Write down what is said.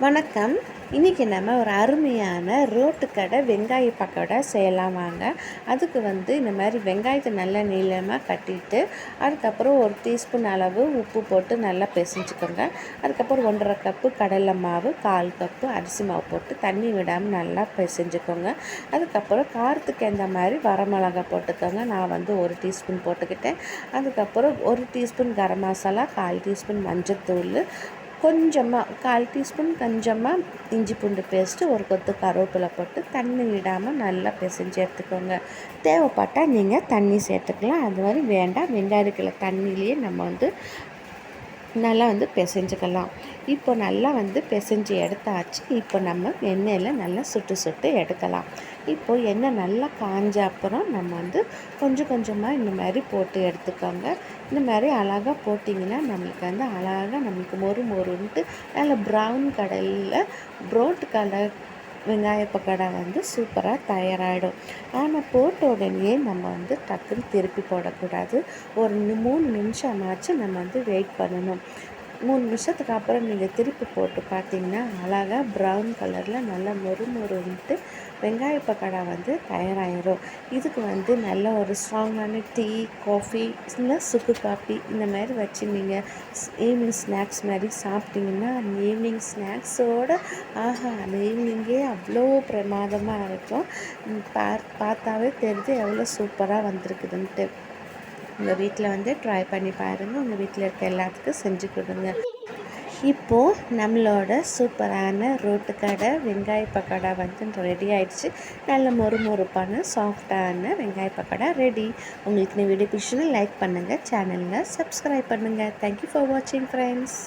வணக்கம். இன்றைக்கி நம்ம ஒரு அருமையான ரோட்டு கடை வெங்காய பக்கோடா செய்யலாம் வாங்க. அதுக்கு இந்த மாதிரி வெங்காயத்தை நல்லா நீளமாக கட்டிட்டு, அதுக்கப்புறம் ஒரு டீஸ்பூன் அளவு உப்பு போட்டு நல்லா பிசைஞ்சுக்கோங்க. அதுக்கப்புறம் 1½ கப்பு கடலை மாவு, 1/4 கப்பு அரிசி மாவு போட்டு தண்ணி விடாமல் நல்லா பிசைஞ்சுக்கோங்க. அதுக்கப்புறம் காரத்துக்கு ஏற்ற மாதிரி வரமிளகா போட்டுக்கோங்க. நான் 1 டீஸ்பூன் போட்டுக்கிட்டேன். அதுக்கப்புறம் 1 டீஸ்பூன் கரம் மசாலா, 1/4 டீஸ்பூன் மஞ்சள்தூள், கொஞ்சமாக 1/4 டீஸ்பூன் கொஞ்சமாக இஞ்சி பூண்டு பேஸ்ட்டு, ஒரு கொத்து கருவேப்பிலை போட்டு தண்ணி விடாமல் நல்லா பிசைஞ்சு எடுத்துக்கோங்க. தேவைப்பட்டால் நீங்கள் தண்ணி சேர்த்துக்கலாம். அது மாதிரி வேண்டாம், வெங்காயம் இருக்கிற தண்ணியிலேயே நம்ம நல்லா பிசைஞ்சுக்கலாம். இப்போ நல்லா பிசைஞ்சு எடுத்தாச்சு. இப்போ நம்ம எண்ணெயில் நல்லா சுட்டு எடுக்கலாம். இப்போது எண்ணெய் நல்லா காஞ்ச அப்புறம் நம்ம கொஞ்சம் கொஞ்சமாக இந்த மாதிரி போட்டு எடுத்துக்கோங்க. இந்த மாதிரி அழகாக போட்டிங்கன்னா நம்மளுக்கு அழகாக நம்மளுக்கு மொறுன்ட்டு நல்ல ப்ரௌன் கலர் வெங்காய பக்கோடா சூப்பராக தயாராகிடும். ஆனால் போட்ட உடனே நம்ம டக்குன்னு திருப்பி போடக்கூடாது. ஒரு 3 நிமிஷமாச்சும் நம்ம வெயிட் பண்ணணும். 3 நிமிஷத்துக்கு அப்புறம் நீங்கள் திருப்பி போட்டு பார்த்தீங்கன்னா அழகாக ப்ரௌன் கலரில் நல்லா மொறுன்ட்டு வெங்காய பக்கோடா தயாராகிடும். இதுக்கு நல்ல ஒரு ஸ்ட்ராங்கான டீ, காஃபி இல்லை சுக்கு காஃபி இந்த மாதிரி வச்சு நீங்கள் ஈவினிங் ஸ்நாக்ஸ் மாதிரி சாப்பிட்டிங்கன்னா அந்த ஈவினிங் ஸ்நாக்ஸோடு அந்த ஈவினிங்கே அவ்வளோ பிரமாதமாக இருக்கும். பார்த்தாவே தெரிஞ்சு எவ்வளோ சூப்பராக வந்திருக்குதுன்ட்டு. உங்கள் வீட்டில் ட்ரை பண்ணி பாருங்கள். உங்கள் வீட்டில் இருக்க எல்லாத்துக்கும் செஞ்சு கொடுங்க. இப்போது நம்மளோட சூப்பரான ரோட்டு கடை வெங்காய பக்கோடா ரெடி ஆகிடுச்சு. நல்ல மொறுப்பான சாஃப்டான வெங்காய பக்கோடா ரெடி. உங்களுக்கு இந்த வீடியோ பிடிச்சுன்னா லைக் பண்ணுங்கள், சேனலில் சப்ஸ்கிரைப் பண்ணுங்கள். தேங்க்யூ ஃபார் வாட்சிங் ஃப்ரெண்ட்ஸ்.